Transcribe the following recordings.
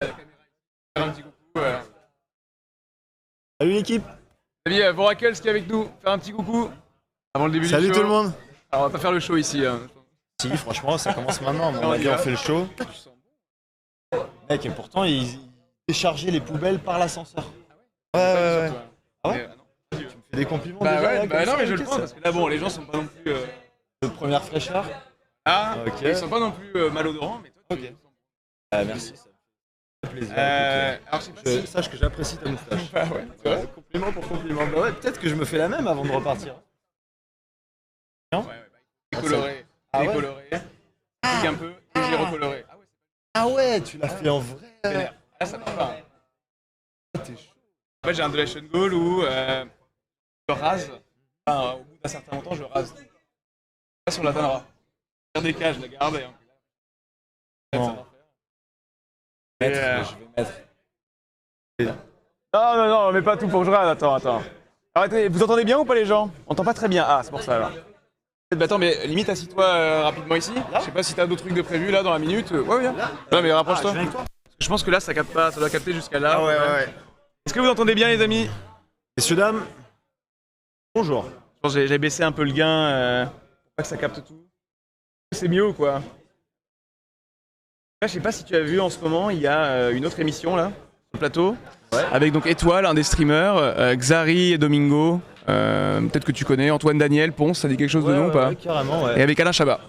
Faire un petit coucou. Salut l'équipe. Salut Voracle qui est avec nous. Faire un petit coucou avant le début du show. Salut tout le monde. Alors on va pas faire le show ici. Si, franchement, ça commence maintenant. On m'a dit on fait le show. Mec, et pourtant, ils déchargeaient les poubelles par l'ascenseur. Ouais. Ah ouais? Tu me fais des compliments Bah déjà, ouais, là, bah comme non ça, mais je le ok, prends ça. parce que là bon, les gens sont pas non plus... De première fraîcheur. Ah, Ok. ils sont pas non plus malodorants, mais toi tu... Ok. Merci, ça me fait plaisir. alors je sais pas si... Sache que j'apprécie ta moustache. Bah ouais, c'est vrai. Compliment pour compliment. Bah ouais, peut-être que je me fais la même avant de repartir. Non? Décoloré, Ah ouais? décoloré, un peu, et j'ai recoloré. Ah ouais, Ah ouais, tu l'as fait en vrai. c'est vénère. Là ça marche pas. T'es chaud. En fait j'ai un duration goal où je rase, enfin, au bout d'un certain temps je rase. Là sur la l'atteindra. Je garde des cas, je la garde et... Bon. ça va faire. Je vais mettre. Non, mais pas tout pour que je rase, attends. Arrêtez, vous entendez bien ou pas les gens? On entend pas très bien, ah c'est pour ça alors. Bah attends, mais limite assis-toi rapidement ici. Je sais pas si t'as d'autres trucs de prévu là dans la minute. Ouais, viens. Non mais rapproche-toi. je viens avec toi. Je pense que là ça capte pas, ça doit capter jusqu'à là. Ah ouais. Est-ce que vous entendez bien les amis? Messieurs, dames, bonjour. Je pense que j'ai baissé un peu le gain pour pas que ça capte tout. C'est mieux ou quoi? Là, je sais pas si tu as vu en ce moment, il y a une autre émission là, sur le plateau, avec donc Étoile, un des streamers, Xari et Domingo, peut-être que tu connais, Antoine Daniel, Ponce, ça dit quelque chose de nom ou pas? Carrément, ouais. Et avec Alain Chabat,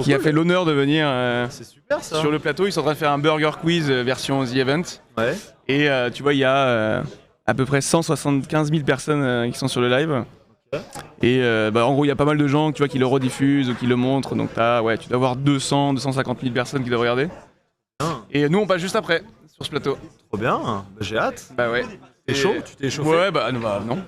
qui a fait l'honneur de venir C'est super ça. sur le plateau. Ils sont en train de faire un burger quiz version The Event. Ouais. Et tu vois, il y a à peu près 175 000 personnes qui sont sur le live. Ok. Et en gros, il y a pas mal de gens tu vois, qui le rediffusent ou qui le montrent. Donc tu dois avoir 250 000 personnes qui doivent regarder. Bien. Et nous, on passe juste après, sur ce plateau. Trop bien. Bah, j'ai hâte. Bah ouais. T'es chaud? Tu t'es chauffé? Ouais, non.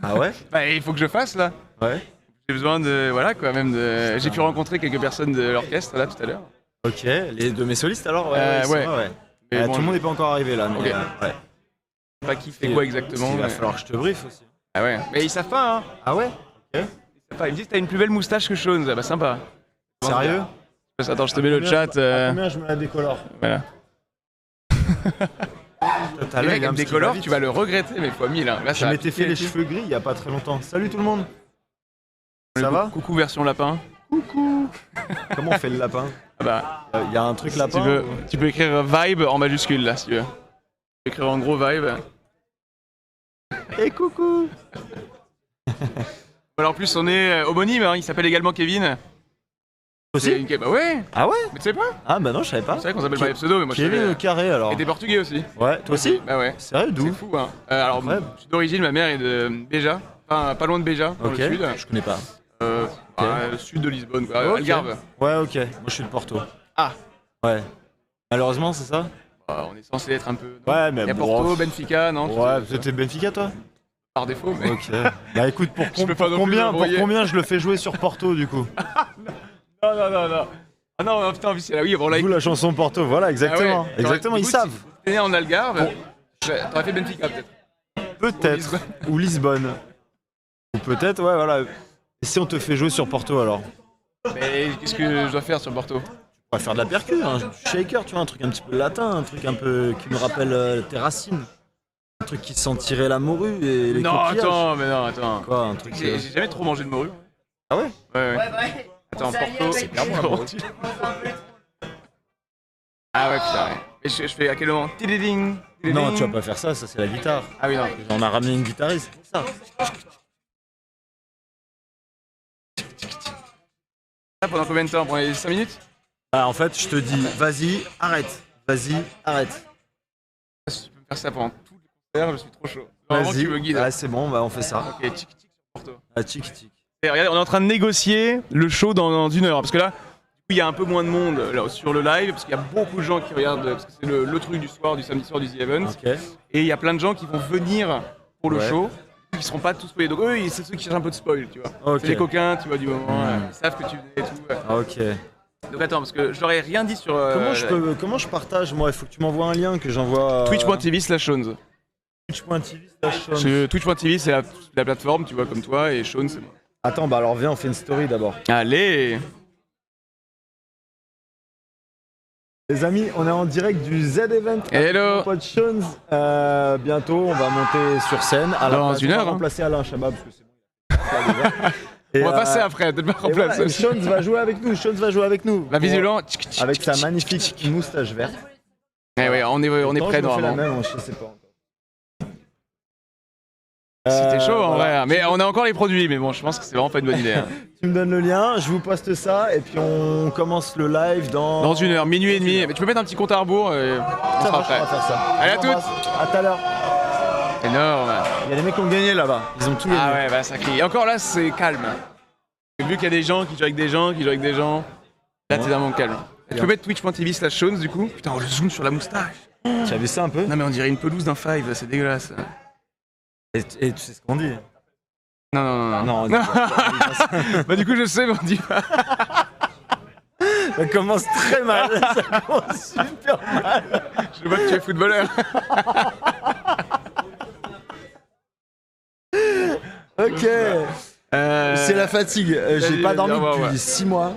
Ah ouais? Bah il faut que je fasse là. Ouais. J'ai besoin de... Voilà quoi, même de... J'ai pu rencontrer quelques personnes de l'orchestre là tout à l'heure. Ok. Les de mes solistes alors? Ouais. ouais. Mais bon, tout le monde n'est pas encore arrivé là. Mais, Ok. ouais. je sais pas qui fait quoi exactement. Il va mais- falloir que je te briefe aussi. Ah ouais. Mais ils savent pas hein. Ah ouais? Ils savent pas. Ils me disent t'as une plus belle moustache que Shaun. Ah bah sympa. Sérieux? Attends, je te mets le chat. Combien je me la décolore? Voilà. Le mec, me décolore, tu vas le regretter, mais fois 1000. Hein. Là, Je ça a m'étais fait piqué les et tout. cheveux gris il y a pas très longtemps. Salut tout le monde. Le Ça va? Coucou version lapin. Comment on fait le lapin? Ah bah, Il y a un truc si lapin? tu veux, ou- tu peux écrire vibe en majuscule là, si tu veux. Tu peux écrire en gros vibe. Et coucou. Alors en plus, on est homonyme, hein, il s'appelle également Kevin. C'est Aussi? une... Bah ouais, Ah ouais? mais tu sais pas? Ah bah non, je savais pas. C'est vrai qu'on s'appelle par les pseudos, mais moi je Kevin savais. au carré alors. Et t'es portugais aussi? Ouais, toi aussi? Bah ouais. Sérieux, C'est d'où? fou, hein. Alors, Incroyable. je suis d'origine, ma mère est de Béja. Enfin, pas loin de Béja, dans Ok, le sud. je connais pas. Sud de Lisbonne, quoi. Ok. Algarve. Ouais, ok. Moi je suis de Porto. Ah. Ouais. Malheureusement, c'est ça? Bah, on est censé être un peu. Non. Ouais, mais Il y a bon, Porto, pff. Benfica, non? Ouais, c'était Benfica toi? Par défaut, mais. Ok. Bah écoute, pour, Je peux pas non plus combien, pour m'embrouiller. combien je le fais jouer sur Porto du coup? Non. Ah non, putain, c'est là, oui, bon là. D'où la chanson Porto, voilà, exactement. Ah ouais. Exactement, Du ils coup, savent. Si t'es né en Algarve, t'aurais fait Benfica peut-être. Peut-être. Ou Lisbonne. Ou peut-être, ouais, voilà. Et si on te fait jouer sur Porto alors? Mais qu'est-ce que je dois faire sur Porto? On va faire de la percu, du shaker, tu vois, un truc un petit peu latin, un truc un peu qui me rappelle tes racines. Un truc qui sentirait la morue et les Non, coquillages. attends. Quoi, un truc... J'ai jamais trop mangé de morue. Ah ouais? Ouais. Attends, Porto, c'est bien bon. Ah ouais, putain, ouais. Et je fais à quel moment? Tididing, tididing. Non, tu vas pas faire ça, ça c'est la guitare. Ah oui, non. On a ramené une guitariste, c'est pour ça. Ça pendant combien de temps? Pendant les 5 minutes? Bah en fait, je te dis, vas-y, arrête. Vas-y, arrête. Si tu peux me faire ça pendant tout le concert, je suis trop chaud. Vraiment, Vas-y. tu me guides. Ah, c'est bon, bah on fait ça. Ok, tic sur Porto. Ah, tic tic. Et regarde, on est en train de négocier le show dans 1 heure. Parce que là, du coup, il y a un peu moins de monde là, sur le live. Parce qu'il y a beaucoup de gens qui regardent. Parce que c'est le truc du soir, du samedi soir du The Event. Ok. Et il y a plein de gens qui vont venir pour le Ouais. show. Qui seront pas tous spoilés. Donc eux, c'est ceux qui cherchent un peu de spoil, tu vois. Ok. C'est les coquins, tu vois, du moment. Ils savent que tu venais et tout. Ok. Donc attends, parce que je leur ai rien dit sur Comment je partage moi? Il faut que tu m'envoies un lien que j'envoie. twitch.tv/Shaunes. Twitch.tv/Shaunes. Twitch.tv, c'est la plateforme, tu vois, comme toi, et Shaun, c'est moi. Attends, bah alors viens, on fait une story d'abord. Allez! Les amis, on est en direct du Z-Event. Hello. Mon pote Shones. Bientôt, on va monter sur scène. Dans une heure. On va remplacer Alain Chabat parce que c'est bon. On va passer après, peut-être pas remplacer. Voilà, Shones va jouer avec nous. Shones va jouer avec nous. La visuellement. Avec sa magnifique moustache verte. Eh oui, on est prêt normalement. La même, je sais pas encore. C'était chaud en voilà. vrai, mais on a encore les produits, mais bon, je pense que c'est vraiment pas une bonne idée. Hein. Tu me donnes le lien, je vous poste ça et puis on commence le live dans une heure, minuit et demi. Mais tu peux mettre un petit compte à rebours et on sera prêt. On va faire ça. Allez, à toutes. À tout à l'heure. Énorme. Il y a des mecs qui ont gagné là-bas, ils ont tout gagné. Ah ouais, bah ça crie. Et encore là, c'est calme. Vu qu'il y a des gens qui jouent avec des gens, là t'es vraiment calme. Tu peux mettre twitch.tv/Shones du coup. Putain, je zoome sur la moustache. Tu as vu ça un peu? Non mais on dirait une pelouse d'un five, c'est dégueulasse. Et tu sais ce qu'on dit? Non. Bah du coup je sais mais on dit pas. Ça commence très mal, ça commence super mal. Je vois que tu es footballeur. Ok. C'est la fatigue, j'ai pas dormi depuis 6 mois.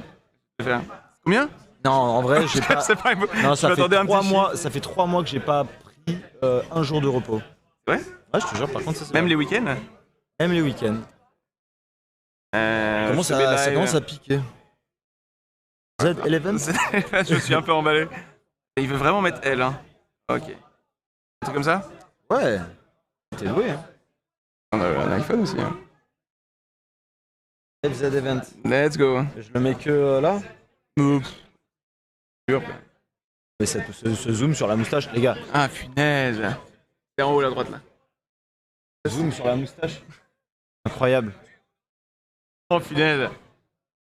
Combien? Non, en vrai, j'ai pas... C'est pas Non, ça fait 3 mois. Ça fait 3 mois que j'ai pas pris un jour de repos. Ouais? Ouais, je te jure, par contre, ça c'est Même vrai. les week-ends? Même les week-ends. Comment ça commence à piquer? Z11? Je suis un peu emballé. Il veut vraiment mettre L, hein. Ok. Un truc comme ça? Ouais. T'es doué, hein. On a un iPhone aussi, hein. Z-Event. Let's go. Je le mets que là? Sûr. Mais ça se zoom sur la moustache, les gars. Ah, punaise. C'est en haut à droite là. Zoom sur la moustache. Incroyable. Oh punaise. Il y a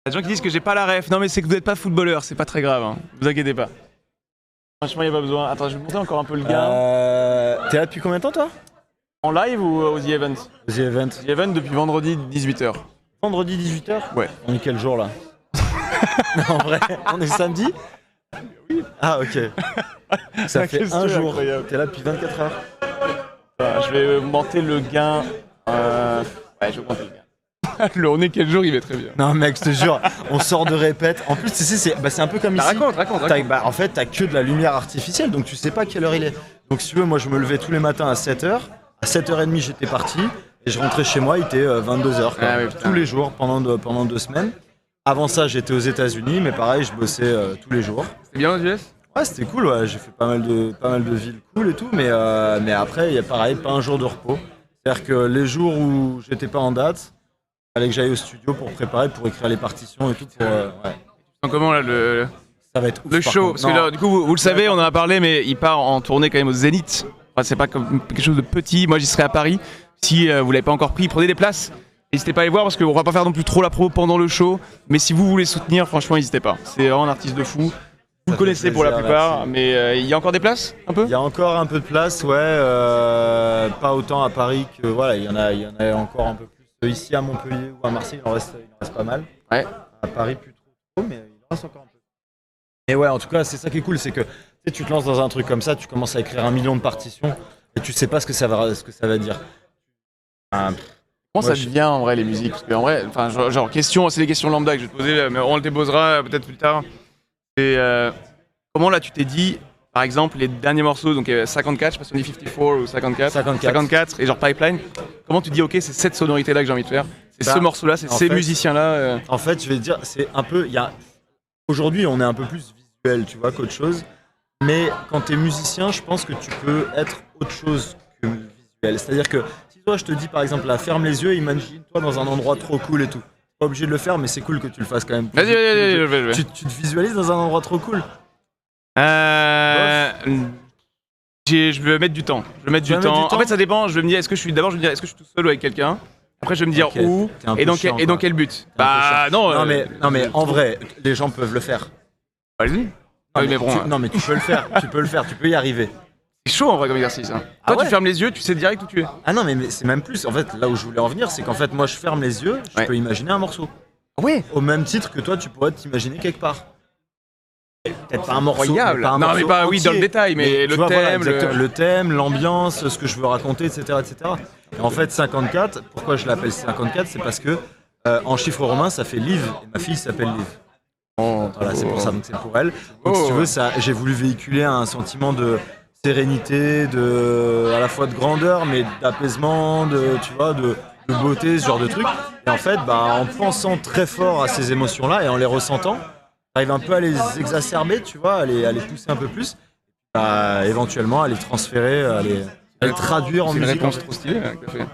des gens qui disent que j'ai pas la ref. Non mais c'est que vous n'êtes pas footballeur, c'est pas très grave, hein. Vous inquiétez pas. Franchement, il n'y a pas besoin. Attends, je vais monter encore un peu le gain. T'es là depuis combien de temps, toi? En live ou aux The Event? The Event. The Event depuis vendredi 18h. Vendredi 18h? Ouais. On est quel jour là? Non, en vrai, on est samedi? Oui. Ah, ok. Ça fait un jour. Incroyable. T'es là depuis 24 heures. Je vais monter le gain. Ouais, je vais monter le gain. On est quel jour, il va très bien. Non, mec, je te jure, on sort de répète. En plus, tu sais, c'est un peu comme ici. Raconte. En fait, t'as que de la lumière artificielle, donc tu sais pas quelle heure il est. Donc, si tu veux, moi, je me levais tous les matins à 7h. À 7h30, j'étais parti. Et je rentrais chez moi, il était 22h. Ah oui, tous les jours, pendant 2 semaines. Avant ça, j'étais aux États-Unis, mais pareil, je bossais tous les jours. C'était bien aux US? Ouais, c'était cool, ouais. J'ai fait pas mal de villes cool et tout, mais après, il y a pareil, pas un jour de repos. C'est-à-dire que les jours où j'étais pas en date, il fallait que j'aille au studio pour préparer, pour écrire les partitions et tout. Ouais. Comment là Ça va être ouf, le show? Parce que là, du coup, vous le savez, on en a parlé, mais il part en tournée quand même au Zénith. Enfin, c'est pas comme quelque chose de petit. Moi, j'y serai à Paris. Si vous l'avez pas encore pris, prenez des places. N'hésitez pas à les voir parce qu'on va pas faire non plus trop la promo pendant le show. Mais si vous voulez soutenir, franchement, n'hésitez pas. C'est vraiment un artiste de fou. Vous le connaissez pour la plupart, merci. Mais il y a encore des places un peu? Il y a encore un peu de place, ouais. Pas autant à Paris que voilà, il y en a encore un peu plus ici à Montpellier ou à Marseille, il en reste pas mal. Ouais. À Paris plus trop, mais il en reste encore un peu. Et ouais, en tout cas, c'est ça qui est cool, c'est que tu te lances dans un truc comme ça, tu commences à écrire 1 million de partitions et tu sais pas ce que ça va dire. Comment ça devient en vrai les musiques? Parce qu'en vrai, enfin, genre question, c'est des questions lambda que je vais te poser, mais on le déposera peut-être plus tard. Et comment là tu t'es dit, par exemple, les derniers morceaux, donc 54, je sais pas si on dit 54 ou 54 et genre Pipeline, comment tu dis ok, c'est cette sonorité là que j'ai envie de faire, c'est ce morceau là, c'est ces musiciens là En fait, je vais te dire, c'est un peu, aujourd'hui on est un peu plus visuel, tu vois, qu'autre chose, mais quand t'es musicien, je pense que tu peux être autre chose que visuel, c'est-à-dire que si toi je te dis par exemple là, ferme les yeux, imagine-toi dans un endroit trop cool et tout. Pas obligé de le faire, mais c'est cool que tu le fasses quand même. Vas-y, je vais. Tu te visualises dans un endroit trop cool? Je vais mettre du temps. En fait, ça dépend. Je vais me dire, est-ce que je suis tout seul ou avec quelqu'un? Après, je vais me dire où et dans quel but. Bah non. Non mais en vrai, les gens peuvent le faire. Vas-y. Non mais tu peux le faire. Tu peux y arriver. C'est chaud en vrai comme exercice. Hein. Toi, tu fermes les yeux, tu sais direct où tu es. Ah non, mais c'est même plus. En fait, là où je voulais en venir, c'est qu'en fait, moi, je ferme les yeux, je peux imaginer un morceau. Oui. Au même titre que toi, tu pourrais t'imaginer quelque part. Peut-être pas un morceau. Incroyable. Mais pas un non, mais pas entier. Oui, dans le détail, mais le vois, thème, voilà, le thème, l'ambiance, ce que je veux raconter, etc., etc. Et en fait, 54. Pourquoi je l'appelle 54? C'est parce que en chiffre romain, ça fait Liv. Et ma fille s'appelle Liv. Voilà, c'est pour ça, donc c'est pour elle. Donc si tu veux, j'ai voulu véhiculer un sentiment de sérénité, à la fois de grandeur, mais d'apaisement, tu vois, de beauté, ce genre de truc. Et en fait, en pensant très fort à ces émotions-là et en les ressentant, j'arrive un peu à les exacerber, tu vois, à les pousser un peu plus, éventuellement à les transférer, à les traduire en musique. C'est une réponse trop stylée que tu as fait.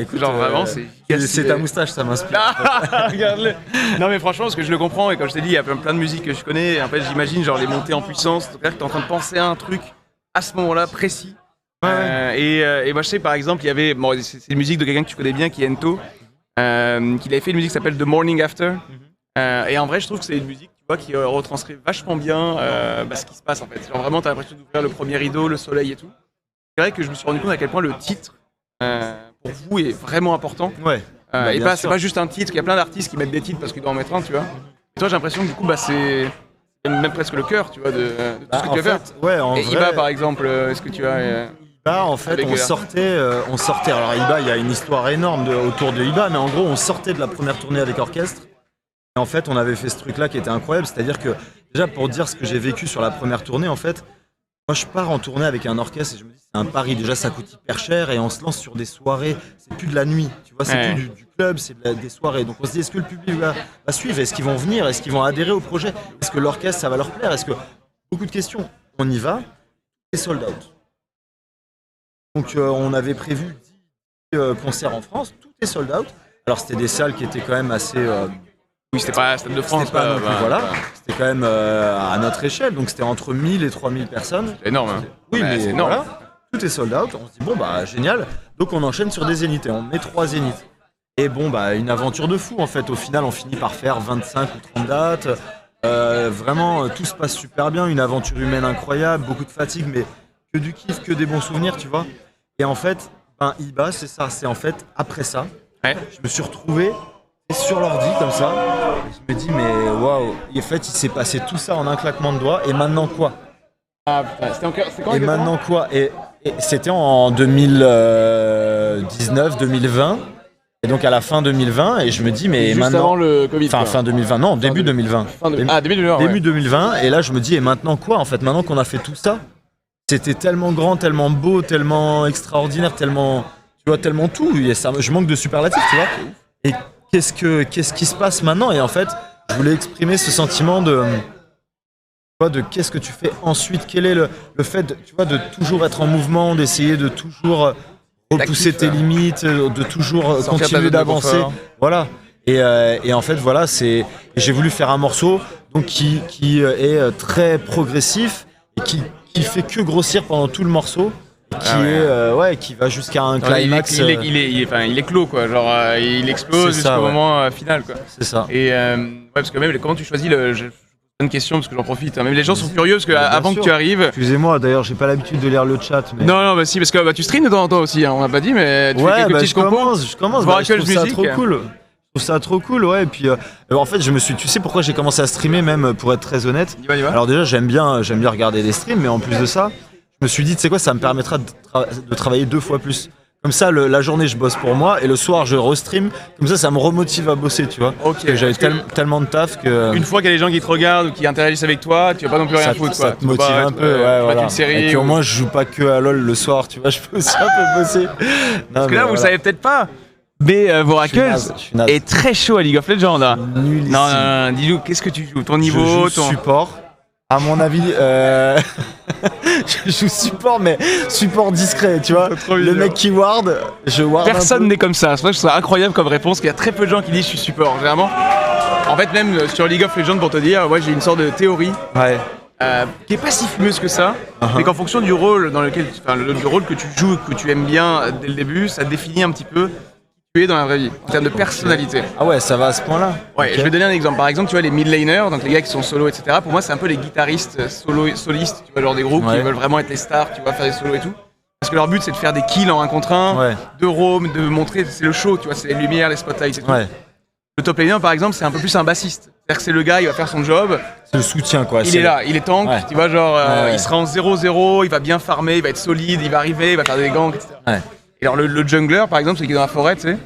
Écoute, genre vraiment, c'est ta moustache, ça m'inspire. Regarde-le. Non mais franchement, parce que je le comprends et comme je t'ai dit, il y a plein de musiques que je connais. Et en fait, j'imagine genre les montées en puissance. C'est-à-dire que t'es en train de penser à un truc à ce moment-là précis. Et moi je sais par exemple, il y avait, c'est une musique de quelqu'un que tu connais bien, qui est Ento, qui avait fait une musique qui s'appelle The Morning After. Et en vrai, je trouve que c'est une musique, tu vois, qui retranscrit vachement bien ce qui se passe en fait. Genre vraiment, t'as l'impression d'ouvrir le premier rideau, le soleil et tout. C'est vrai que je me suis rendu compte à quel point le titre pour vous est vraiment important. Et c'est pas juste un titre, il y a plein d'artistes qui mettent des titres parce qu'ils doivent en mettre un, tu vois. Et toi, j'ai l'impression que du coup, c'est même presque le cœur, tu vois, de tout ce que tu vas faire. Et vrai, Iba, par exemple, est-ce que tu as... Iba, en fait, on sortait. Alors Iba, il y a une histoire énorme autour de Iba, mais en gros, on sortait de la première tournée avec orchestre. Et en fait, on avait fait ce truc-là qui était incroyable, c'est-à-dire que déjà pour dire ce que j'ai vécu sur la première tournée, en fait, moi je pars en tournée avec un orchestre et je me dis c'est un pari, déjà ça coûte hyper cher et on se lance sur des soirées, c'est plus de la nuit, tu vois, c'est plus du club, c'est des soirées. Donc on se dit est-ce que le public va suivre, est-ce qu'ils vont venir, est-ce qu'ils vont adhérer au projet, est-ce que l'orchestre ça va leur plaire, est-ce que... Beaucoup de questions. On y va, et sold out. Donc on avait prévu 10 concerts en France, tout est sold out. Alors c'était des salles qui étaient quand même assez... Oui, c'était pas Stade de France, c'était quand même à notre échelle, donc c'était entre 1000 et 3000 personnes. C'est énorme, hein. Oui, mais c'est énorme. Voilà, tout est sold out, on se dit génial, donc on enchaîne sur des zéniths et on met 3 zéniths. Et une aventure de fou en fait, au final on finit par faire 25 ou 30 dates, vraiment tout se passe super bien, une aventure humaine incroyable, beaucoup de fatigue, mais que du kiff, que des bons souvenirs, tu vois. Et en fait, Iba, c'est ça, c'est en fait après ça, je me suis retrouvé sur l'ordi comme ça, et je me dis mais waouh, en fait il s'est passé tout ça en un claquement de doigts et maintenant quoi? C'était quand et maintenant quoi? Et c'était en 2019, 2020 et donc à la fin 2020 et je me dis mais juste maintenant avant le Covid, fin 2020, non, début 2020. Début 2020 et là je me dis et maintenant quoi en fait, maintenant qu'on a fait tout ça, c'était tellement grand, tellement beau, tellement extraordinaire, tellement tu vois, tellement tout, et ça, je manque de superlatifs, tu vois. Et qu'est-ce qui se passe maintenant? Et en fait, je voulais exprimer ce sentiment de qu'est-ce que tu fais ensuite, quel est le fait de, tu vois, de toujours être en mouvement, d'essayer de toujours repousser tes limites, de toujours continuer d'avancer. Voilà. Et en fait, voilà, j'ai voulu faire un morceau donc qui est très progressif et qui fait que grossir pendant tout le morceau. Qui va jusqu'à un climax. Il est clos quoi, genre il explose jusqu'au moment final quoi. C'est ça. Et parce que même comment tu choisis une question parce que j'en profite. Même les gens sont curieux parce que avant que tu arrives. Excusez-moi, d'ailleurs j'ai pas l'habitude de lire le chat. Mais... Non, si parce que tu streams de temps en temps aussi. Hein, on n'a pas dit, mais tu fais quelques petites compos. Je commence. Je trouve ça trop cool. Je trouve ça trop cool, ouais. Et puis en fait, tu sais pourquoi j'ai commencé à streamer même pour être très honnête. Y va. Alors déjà j'aime bien regarder des streams, mais en plus de ça. Je me suis dit, tu sais quoi, ça me permettra de travailler 2 fois plus. Comme ça, la journée, je bosse pour moi et le soir, je restream. Comme ça me remotive à bosser, tu vois. Ok. J'avais tellement de taf que... Une fois qu'il y a des gens qui te regardent ou qui interagissent avec toi, tu vas pas non plus rien foutre, quoi. Ça te motive un peu, voilà. Une série, et puis au moins, je joue pas que à LoL le soir, tu vois, je peux aussi un peu bosser. Parce que là, vous savez peut-être pas, mais Voracles est très chaud à League of Legends, là. Non, dis-nous, qu'est-ce que tu joues? Ton niveau, je joue support. À mon avis, je joue support, mais support discret, tu vois. Le mec qui ward, je ward. Personne n'est comme ça. C'est vrai que je trouve ça incroyable comme réponse, qu'il y a très peu de gens qui disent je suis support. Généralement, en fait, même sur League of Legends, pour te dire, moi j'ai une sorte de théorie qui est pas si fumeuse que ça, mais qu'en fonction du rôle du rôle que tu joues, que tu aimes bien dès le début, ça définit un petit peu tu es dans la vraie vie, en termes de personnalité. Ah ouais, ça va à ce point-là. Ouais, okay. Je vais donner un exemple. Par exemple, tu vois, les mid-laners, donc les gars qui sont solo, etc. Pour moi, c'est un peu les guitaristes solistes, tu vois, genre des groupes qui veulent vraiment être les stars, tu vois, faire des solos et tout. Parce que leur but, c'est de faire des kills en 1 contre 1, de roam, de montrer, c'est le show, tu vois, c'est les lumières, les spotlights et tout. Le top laner, par exemple, c'est un peu plus un bassiste. C'est-à-dire que c'est le gars, il va faire son job. C'est le soutien, quoi. Il est là, il est tank, tu vois, genre, il sera en 0-0, il va bien farmer, il va être solide, il va arriver, il va faire des ganks, etc. Et alors, le jungler, par exemple, celui qui est dans la forêt, tu sais,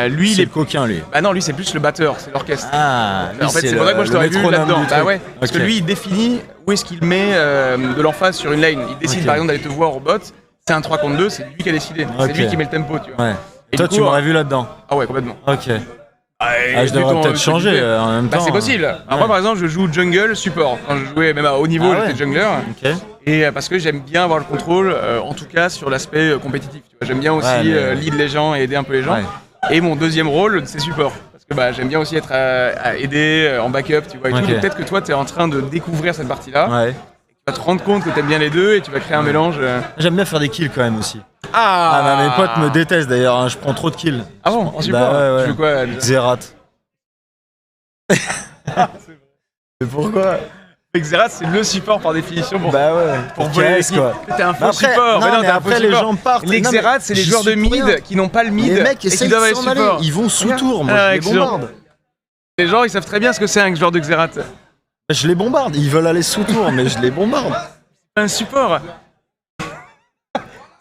Lui, C'est le coquin, lui. Bah non, lui c'est plus le batteur, c'est l'orchestre. Ah, lui, En fait, c'est pour ça que moi je t'aurais vu métronome là-dedans. du Bah truc. ouais, parce que Ok. lui il définit où est-ce qu'il met de l'emphase sur une lane. Il décide Ok. par exemple d'aller te voir au bot, c'est un 3 contre 2, c'est lui qui a décidé. C'est Ok. lui qui met le tempo, tu vois. Ouais. Et Toi, du tu coup, m'aurais vu là-dedans. Ah ouais, complètement. Ok. Ah, Ah, je devrais peut-être changer en même Bah temps. c'est possible. Alors moi par exemple je joue jungle support. Quand je jouais même à haut niveau, Ah ouais. j'étais jungler. Ok. Et parce que j'aime bien avoir le contrôle, en tout cas sur l'aspect compétitif. Tu vois. J'aime bien aussi Ouais, mais- lead les gens et aider un peu les gens. Ouais. Et mon deuxième rôle, c'est support. Parce que bah, j'aime bien aussi être à aider en backup, tu vois. Et tout. Ok. Donc, peut-être que toi, tu es en train de découvrir cette partie-là. Ouais. Tu vas te rendre compte que tu aimes bien les deux et tu vas créer un mélange. J'aime bien faire des kills quand même aussi. Ah, Ah, bah, mes potes me détestent d'ailleurs, hein, je prends trop de kills. Ah bon, en support Bah, ouais. Tu joues quoi déjà Xerath. Mais pourquoi? Xerath, c'est le support par définition pour, Bah ouais, pour voler les KS, kills. quoi. T'es un faux Bah après, support. non, Mais non, mais t'es un après faux les support. gens partent. Les Non, mais Xerath, c'est les j'y joueurs de suis pour mid rien. qui n'ont pas le mid Les mecs et qui essayent doivent de aller s'en aller, support. ils vont sous Regarde. tour, moi Ah, je les excellent. bombarde. Les gens, ils savent très bien ce que c'est un joueur de Xerath. Je les bombarde, ils veulent aller sous tour, mais je les bombarde. Un support.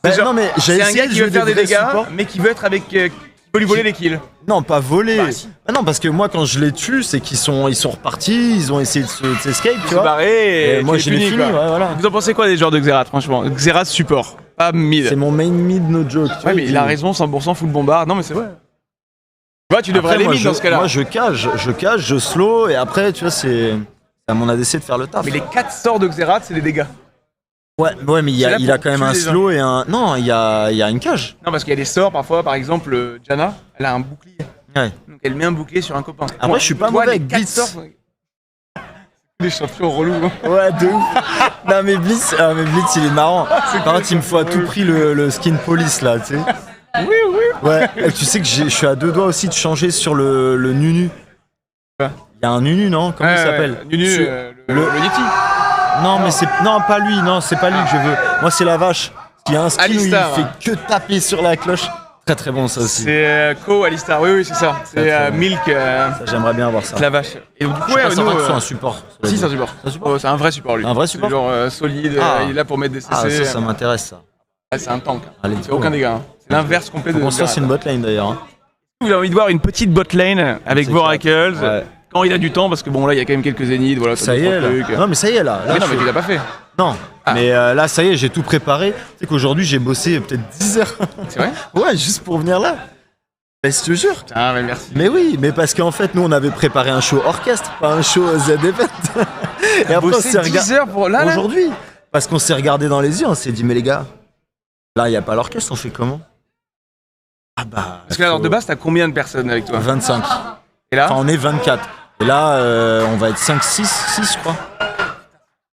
Bah, genre- non mais j'ai C'est un essayé gars de qui jouer veut faire des vrais dégâts, supports. mais qui veut être avec. Qui peut lui voler les kills. Non, pas voler. Bah, si. Ah non, parce que moi quand je les tue, c'est qu'ils sont repartis, ils ont essayé de s'escape, tu Se vois. barrer et moi tu je les l'ai punis, fini, quoi. ouais, voilà. Vous en pensez quoi des joueurs de Xerath, franchement? Xerath support, pas mid. C'est mon main mid no joke. tu vois, Ouais, mais il a raison, 100% full bombard. Non, mais c'est vrai. Tu vois, tu devrais Après, aller moi, mid dans ce cas-là. Moi je cage, je slow et après tu vois c'est à mon ADC de faire le taf. Mais les 4 sorts de Xerath, c'est des dégâts. Ouais, mais C'est là il a pour quand même tuer un les gens. slow et un. Non, il y a une cage. Non, parce qu'il y a des sorts parfois, par exemple, Janna, elle a un bouclier. Ouais. Donc elle met un bouclier sur un copain. Après, je suis pas toi, mauvais les avec 4 Blitz. sorts. Les champions relous. Ouais, de ouf. Non, mais Blitz, il est marrant. Par contre, il me faut à tout prix le skin police là, tu sais. Oui, oui. Ouais, et tu sais que je suis à deux doigts aussi de changer sur le Nunu. Quoi Il y a un Nunu, non? Comment il s'appelle? Nunu, Sur- le Yeti. Non, mais c'est. Non, pas lui, non, c'est pas lui que je veux. Moi, c'est la vache. Il y a un skin Alistar. où il fait que taper sur la cloche. Très très bon ça aussi. C'est Ko Alistar, oui, Très, c'est ça. C'est très bon. Milk, Ça, j'aimerais bien avoir ça. la vache. Et donc, du coup, Je suis pas certain que ce nous, soit un support. cela si, dit. c'est un support. C'est un support. Oh, c'est un vrai support, lui. Un vrai support C'est genre solide, Ah. il est là pour mettre des CC. Ah, ça m'intéresse ça. Ah, c'est un tank. Allez, C'est aucun dégât. Hein. C'est l'inverse complet de On se lance Xerath. une bot lane d'ailleurs. hein. Vous avez envie de voir une petite bot lane avec C'est Voracles. Ouais. Quand il a du temps, parce que bon, là, il y a quand même quelques zéniths. Voilà, Ça y est là. Non, mais ça y est là. Là, Mais non, je mais fais- tu l'as pas fait. Non. Ah. Mais là, ça y est, j'ai tout préparé. Tu sais qu'aujourd'hui, j'ai bossé peut-être 10 heures. C'est vrai? Ouais, juste pour venir là. Mais je te jure. Ah, mais merci. Mais oui, mais parce qu'en fait, nous, on avait préparé un show orchestre, pas un show Z-Event. Et après, on Bosser s'est 10 regardé. heures pour là, là. Aujourd'hui. Parce qu'on s'est regardé dans les yeux, on s'est dit, mais les gars, là, il n'y a pas l'orchestre, on fait comment? Ah bah. Parce que là, alors, de base, t'as combien de personnes avec toi? 25. Et là? Enfin, on est 24. Et là, on va être 5, 6, je crois.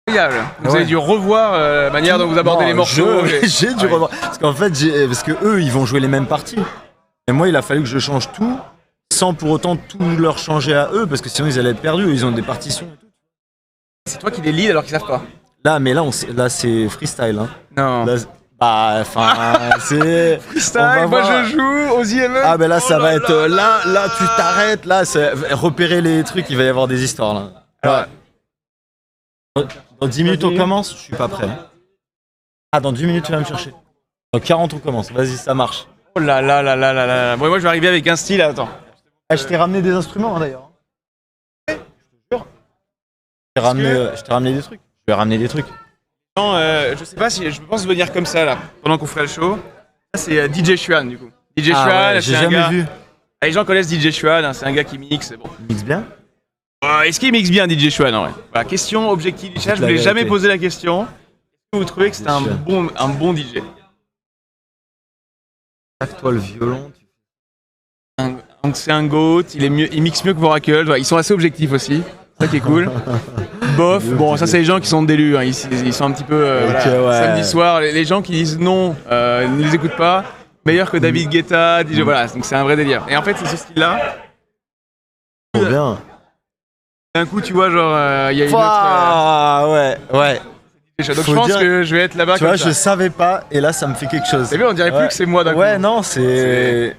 Incroyable. Vous Ouais. avez dû revoir la manière dont vous abordez Non, les morceaux. J'ai dû Ouais. revoir. Parce qu'en fait, parce que eux, ils vont jouer les mêmes parties. Et moi, il a fallu que je change tout, sans pour autant tout leur changer à eux, parce que sinon, ils allaient être perdus. Ils ont des partitions et tout. C'est toi qui les lead alors qu'ils savent pas. Là, mais là, là c'est freestyle. Hein. Non. Là, bah, enfin, c'est. on va Freestyle, moi voir. je joue aux Event. Ah, ben là, ça Oh va là être. Là, tu t'arrêtes. Là, repérer les trucs, il va y avoir des histoires. Là. Alors, Dans 10 minutes, on commence. Je suis pas prêt. Ah, dans 10 minutes, tu vas me chercher. Dans 40, on commence. Vas-y, ça marche. oh là là là là là là. Bon, moi je vais arriver avec un style, attends. Ah, je t'ai ramené des instruments, hein, d'ailleurs. Je te jure. Je t'ai ramené des trucs. Je vais ramener des trucs. Non, je sais pas si je pense venir comme ça là, pendant qu'on ferait le show. Ça c'est DJ Xuan du coup. DJ Ah Xuan, ouais, c'est j'ai un jamais gars. vu. Ah, les gens connaissent DJ Xuan, hein, c'est un gars qui mixe. Bon. Il mixe bien. Est-ce qu'il mixe bien DJ Xuan en vrai? Voilà, question objective. Je la voulais jamais vérité. poser la question. Est-ce que vous trouvez que c'est un Xuan. bon DJ? Tape-toi le violon. Donc c'est un GOAT, il mixe mieux que Voracles, voilà, ils sont assez objectifs aussi, c'est ça qui est cool. Bof, bon ça c'est les gens qui sont délus, hein, ils sont un petit peu voilà, ouais. samedi soir, les gens qui disent non, ne les écoutent pas, meilleur que David Guetta, DJ, voilà, donc c'est un vrai délire. Et en fait c'est ce style-là, Trop bien. d'un coup tu vois genre il y a une autre... Ah ouais. donc je faut pense dire- que je vais être là-bas Tu comme vois, ça. je savais pas, et là, ça me fait quelque chose. T'as vu, on dirait plus que c'est moi d'un coup. Ouais, non, c'est.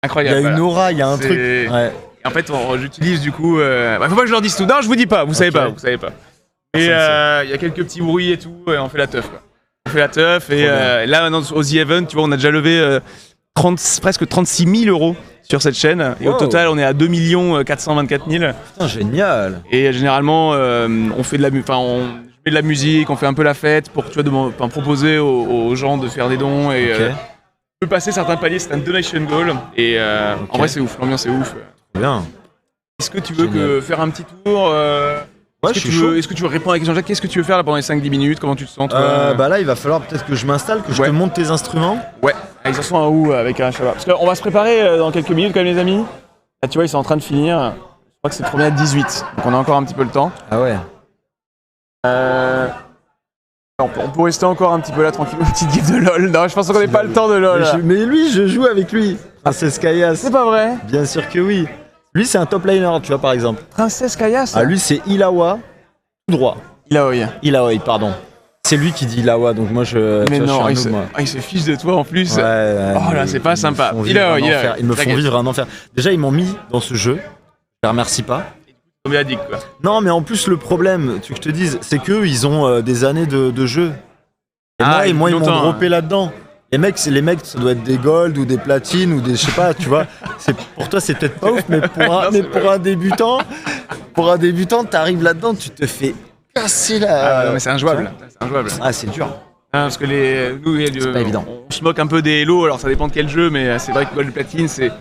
Il y Incroyable. a une voilà. aura, il y a un C'est- truc. Ouais. Et en fait, j'utilise du coup. Bah, faut pas que je leur dise tout. Non, je vous dis pas. Vous savez Ok. pas. Vous savez pas. Et il y a quelques petits bruits et tout. Et on fait la teuf. Quoi. On fait la teuf. Et bien. là, maintenant, aux The Event, tu vois, on a déjà levé presque 36 000 € sur cette chaîne. Et au total, on est à 2 424 000. Putain, génial. Et généralement, on fait de la je mets de la musique, on fait un peu la fête pour proposer aux gens de faire des dons. Et on peut passer certains paliers, c'est un donation goal. Et en vrai, c'est ouf, l'ambiance est ouf. Bien. Est-ce que tu veux faire un petit tour Est-ce que tu veux répondre à la question, Jacques? Qu'est-ce que tu veux faire là pendant les 5-10 minutes? Comment tu te sens toi Bah là, il va falloir peut-être que je m'installe, que je te monte tes instruments. Ouais, ils en sont à où avec un Shabba? Parce qu'on va se préparer dans quelques minutes quand même les amis. Là tu vois, ils sont en train de finir. Je crois que c'est premier à 18, donc on a encore un petit peu le temps. Ah ouais. On peut rester encore un petit peu là tranquille, une petite gif de LOL. Non, je pense qu'on n'a pas le temps de LOL. Mais lui, je joue avec lui. Princesse Kayas. C'est pas vrai? Bien sûr que oui. Lui, c'est un top liner, tu vois, par exemple. Princesse Kayas? Ah, lui, c'est Illaoi, tout droit. Illaoi, pardon. C'est lui qui dit Illaoi, donc moi, Mais non, il se fiche de toi en plus. Ouais, oh là, c'est pas sympa. Ils me font vivre un enfer. Déjà, ils m'ont mis dans ce jeu. Je les remercie pas. Comme addict, quoi. Non, mais en plus, le problème, tu veux que je te dise, c'est qu'eux, ils ont des années de jeu. Et moi, ils m'ont droppé là-dedans. Les mecs, ça doit être des gold ou des platines ou des, je sais pas, tu vois. Pour toi, c'est peut-être pas ouf, mais pour un débutant, t'arrives là-dedans, tu te fais casser la. Ah non, mais c'est injouable. Ah, c'est dur. Parce que c'est pas évident. On se moque un peu des Hello, alors ça dépend de quel jeu, mais c'est vrai que gold platine, c'est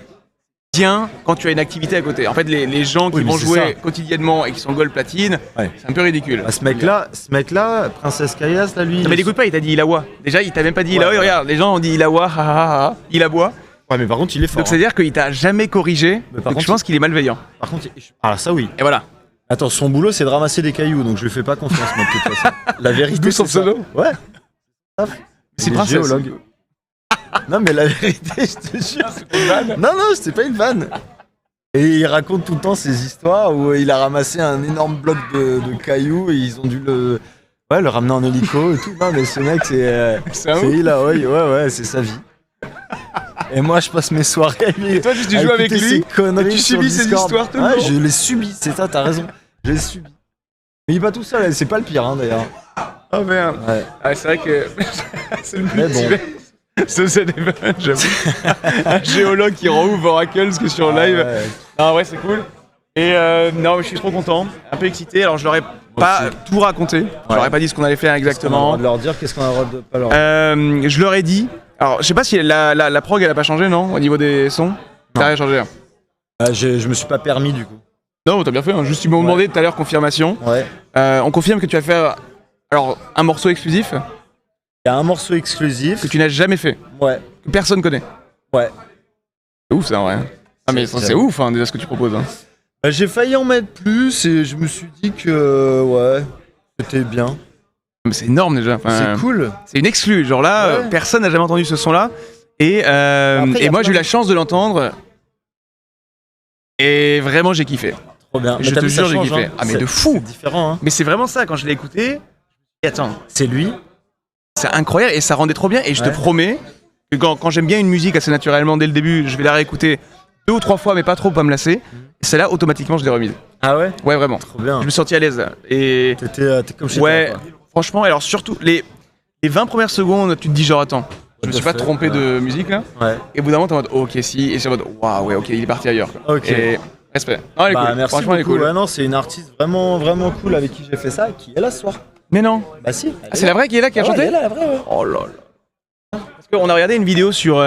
bien quand tu as une activité à côté. En fait, les gens qui vont jouer quotidiennement et qui sont gold platine, c'est un peu ridicule. Ce mec-là, Princesse Kayas, là, lui. Non, mais l'écoute pas, il t'a dit Illaoi. Déjà, il t'a même pas dit Illaoi. Regarde, les gens ont dit Illaoi, il aboie. Ouais, mais par contre, il est fort. Donc, c'est-à-dire qu'il t'a jamais corrigé. Donc, je pense qu'il est malveillant. Par contre, alors ça, oui. Et voilà. Attends, son boulot, c'est de ramasser des cailloux, donc je lui fais pas confiance, moi, de toute façon. La vérité, c'est son pseudo. Ouais. C'est Princesse. Géologue. Non, mais la vérité, je te jure. C'est une vanne. Non, c'était pas une vanne. Et il raconte tout le temps ces histoires où il a ramassé un énorme bloc de cailloux et ils ont dû le ramener en hélico et tout. Non, mais ce mec, c'est Illaoi, ouais, c'est sa vie. Et moi, je passe mes soirées. Et toi, tu joues avec lui et tu subis ces histoires tout le temps. Ouais, je les subis, c'est ça, t'as raison. Je les subis. Mais il est pas tout seul, c'est pas le pire, d'ailleurs. Oh merde. Ouais. Ah, c'est vrai que c'est le plus c'est des vannes, j'avoue. Un géologue qui rend ouf Oracles que sur live. Ouais. Non, ouais, c'est cool. Et non, mais je suis trop content, un peu excité. Alors, je leur ai pas tout raconté. Je leur ai pas dit ce qu'on allait faire exactement. On a le droit de leur dire qu'est-ce qu'on a le droit de pas leur dire. Je leur ai dit. Alors, je sais pas si la prog elle a pas changé, non, au niveau des sons. Ça n'a rien changé. Je me suis pas permis du coup. Non, t'as bien fait. Hein. Juste, ils m'ont demandé tout à l'heure confirmation. Ouais. On confirme que tu vas faire un morceau exclusif. Il y a un morceau exclusif que tu n'as jamais fait. Ouais. Que personne connaît. Ouais. C'est ouf ça en vrai. Ah mais c'est ouf hein, déjà ce que tu proposes. Hein. J'ai failli en mettre plus et je me suis dit que c'était bien. Mais c'est énorme déjà. C'est cool. C'est une exclue. Genre là, personne n'a jamais entendu ce son là. Et moi j'ai eu la chance de l'entendre. Et vraiment j'ai kiffé. Trop bien. Je te jure j'ai kiffé. Ah mais de fou. C'est différent hein. Mais c'est vraiment ça quand je l'ai écouté. Et attends. C'est lui. C'est incroyable et ça rendait trop bien et je te promets que quand j'aime bien une musique assez naturellement dès le début, je vais la réécouter 2 ou 3 fois mais pas trop pour pas me lasser. Et celle-là automatiquement je l'ai remise. Ah ouais? Ouais vraiment. Trop bien. Je me suis senti à l'aise. Et t'es comme chez toi quoi. Franchement, alors surtout les 20 premières secondes, tu te dis genre attends, je me suis pas trompé de musique là. Ouais. Et au bout d'un moment t'es en mode ok si et c'est en mode waouh ouais ok il est parti ailleurs. Quoi. Ok. Et respect. Non, elle est cool. Merci franchement elle est beaucoup. cool. Ouais, non, c'est une artiste vraiment vraiment cool avec qui j'ai fait ça et qui est là ce soir. Mais non. Bah si. C'est la vraie qui est là qui a chanté? Elle est là, la vraie, ouais. Oh là là. Parce qu'on a regardé une vidéo sur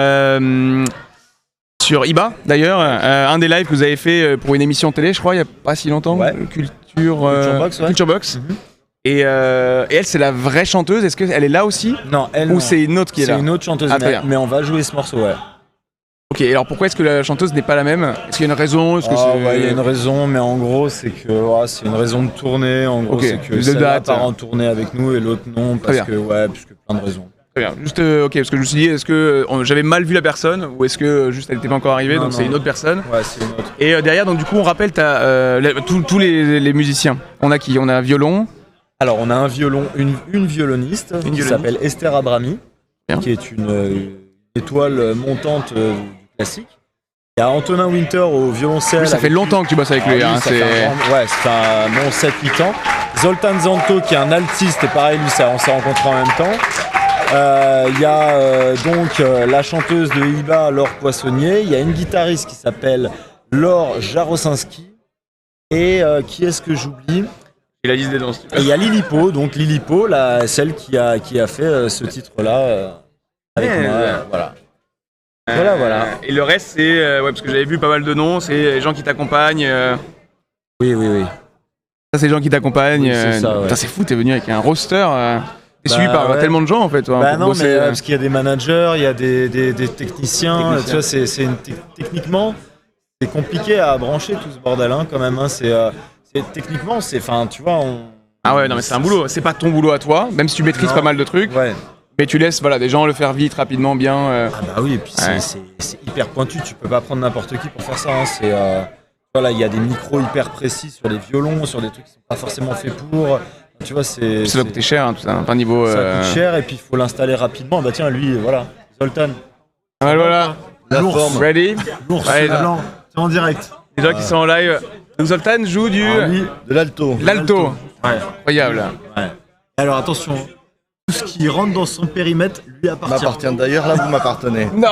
Iba d'ailleurs, un des lives que vous avez fait pour une émission télé, je crois, il y a pas si longtemps. Ouais. Culture Box. Et elle, c'est la vraie chanteuse. Est-ce qu'elle est là aussi? Non, elle. Ou c'est une autre qui est là? C'est une autre chanteuse, mais on va jouer ce morceau, ouais. Ok, alors pourquoi est-ce que la chanteuse n'est pas la même? Est-ce qu'il y a une raison? Il y a une raison, mais en gros, c'est que c'est une raison de tournée. En gros, c'est que celle-là part en tournée avec nous et l'autre non, parce que plein de raisons. Très bien. Juste, parce que je me suis dit, est-ce que j'avais mal vu la personne ou est-ce que juste elle n'était pas encore arrivée, donc c'est une autre personne? Ouais, c'est une autre. Et derrière, donc du coup, on rappelle tous les musiciens. On a qui? On a violon. Alors, on a un violon, une violoniste qui s'appelle Esther Abrami, qui est une étoile montante du classique. Il y a Antonin Winter au violoncelle. Oui, ça fait longtemps que tu bosses avec lui. Hein, c'est un bon 7-8 ans. Zoltan Zanto qui est un altiste et pareil, lui, on s'est rencontrés en même temps. Il y a donc la chanteuse de Iba, Laure Poissonnier. Il y a une guitariste qui s'appelle Laure Jarosinski. Et qui est-ce que j'oublie? Et la liste des danses. Et il y a Lilipo, donc Lilipo, celle qui a fait ce titre-là avec moi. Voilà. Voilà. Et le reste, c'est. Ouais, parce que j'avais vu pas mal de noms, c'est les gens qui t'accompagnent. Oui. Ça, c'est les gens qui t'accompagnent. Oui, c'est ça, ouais. Putain, c'est fou, t'es venu avec un roster. T'es suivi par tellement de gens en fait. Toi, bah pour non, bosser, mais parce qu'il y a des managers, il y a des techniciens. Tu vois, techniquement, c'est compliqué à brancher tout ce bordel, hein, quand même. Hein, techniquement, enfin, tu vois, Ah ouais, non, mais c'est un boulot. C'est pas ton boulot à toi, même si tu maîtrises pas mal de trucs. Ouais. Mais tu laisses des gens le faire vite, rapidement, bien. Ah bah oui, et puis c'est hyper pointu. Tu peux pas prendre n'importe qui pour faire ça. Hein. Voilà, il y a des micros hyper précis sur les violons, sur des trucs qui sont pas forcément faits pour. Tu vois, ça doit coûter cher, hein, tout ça. Pas niveau. Ça coûte cher et puis il faut l'installer rapidement. Bah tiens, lui, voilà, Zoltan. Ah, voilà. L'ours. Ready. L'ours. Ouais, blanc. C'est en direct. Les gens qui sont en live. Donc Zoltan joue du. De l'alto. L'alto. Ouais. Incroyable. Ouais. Alors attention, tout ce qui rentre dans son périmètre lui appartient. M'appartient d'ailleurs, là vous m'appartenez. Non.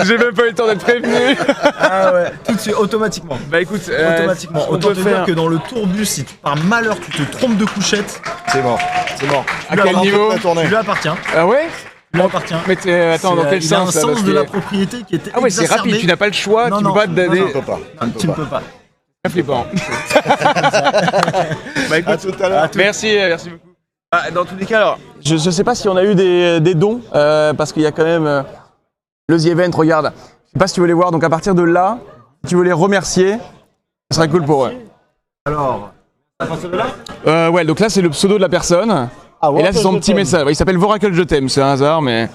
J'ai même pas eu le temps d'être prévenu. Ah ouais, tout de suite, automatiquement. Bah écoute, automatiquement. Autant te dire que dans le tourbus, si par malheur tu te trompes de couchette, C'est mort. À quel niveau? tu lui appartiens. Ah ouais? Tu lui appartiens. Mais attends, dans quel il a un sens là, sens parce de que- la propriété qui était Ah ouais, c'est exacerbé. rapide, tu n'as pas le choix, Non, tu non, peux pas te donner. On peut pas. Tu ne peux pas. C'est flippant. Bah écoute, À tout à l'heure. merci beaucoup. Dans tous les cas, alors, je sais pas si on a eu des dons, parce qu'il y a quand même le The Event, regarde. Je sais pas si tu veux les voir, donc à partir de là, si tu veux les remercier, ça serait cool pour eux. Alors, à partir de là Ouais, donc là c'est le pseudo de la personne, et là c'est son petit message. Ouais, il s'appelle Voracle Je t'aime, c'est un hasard, mais...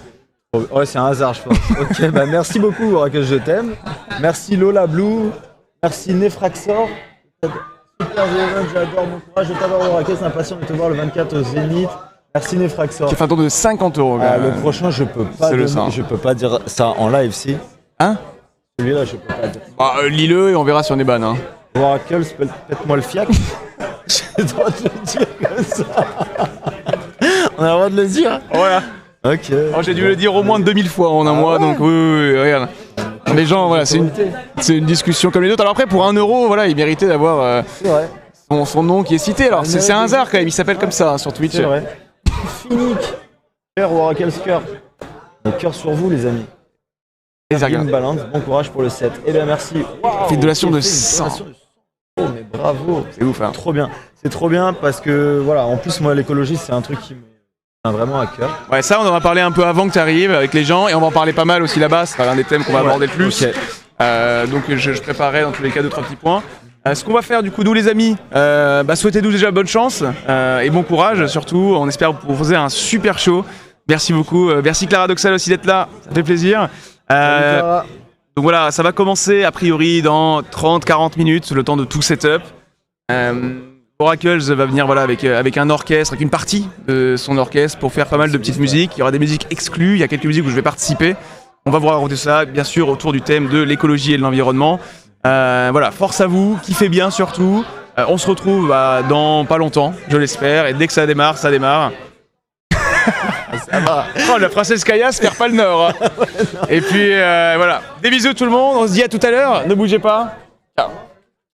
Ouais, c'est un hasard, je pense. Ok, bah merci beaucoup, Oracle, je t'aime. Merci Lola Blue. Merci Nefraxor. Super Zéven, j'adore mon courage, je t'adore Oracle, c'est impatient de te voir le 24 au Zénith. Merci Nefraxor. J'ai fait un tour de 50 €. Le prochain, je peux pas dire ça en live, si. Hein? Celui-là, je peux pas dire. Bah, lis-le et on verra si on est ban. Hein. Oracle, pète-moi le fiac. J'ai le droit de le dire comme ça. On a le droit de le dire. Voilà. Ok. Oh, j'ai dû le dire au moins 2000 fois en un mois, donc oui, regarde. Les gens, voilà, c'est une discussion comme les autres. Alors après, pour 1 €, voilà, il méritait d'avoir C'est vrai. son nom qui est cité. Alors c'est un hasard quand même, il s'appelle comme ça hein, sur Twitch. C'est vrai. Finique. Cœur, Oracle's cœur. Et cœur sur vous, les amis. Une balance, bon courage pour le 7. Eh bien, merci. Wow, Fait une donation de une 100. donation de 100. Oh, mais bravo. C'est ouf, hein. Trop bien. C'est trop bien parce que, voilà, en plus, moi, l'écologie, c'est un truc qui me tient vraiment à cœur. Ouais, ça, on en a parlé un peu avant que tu arrives avec les gens et on va en parler pas mal aussi là-bas. C'est l'un des thèmes qu'on va aborder le plus. Ok. Donc je préparais dans tous les cas 2-3 petits points. Ce qu'on va faire du coup, nous les amis, souhaitez-nous déjà bonne chance et bon courage surtout. On espère vous proposer un super show. Merci beaucoup. Merci Clara Doxal aussi d'être là. Ça fait plaisir. Donc voilà, ça va commencer a priori dans 30-40 minutes, le temps de tout setup. Oracles va venir avec un orchestre, avec une partie de son orchestre pour faire pas mal de petites musiques. Il y aura des musiques exclues, il y a quelques musiques où je vais participer. On va vous raconter ça, bien sûr, autour du thème de l'écologie et de l'environnement. Voilà, force à vous, kiffez bien surtout. On se retrouve dans pas longtemps, je l'espère, et dès que ça démarre, ça démarre. Ça va. Oh, la princesse Kaya se perd pas le nord. Hein. Et puis voilà, des bisous tout le monde, on se dit à tout à l'heure, ne bougez pas.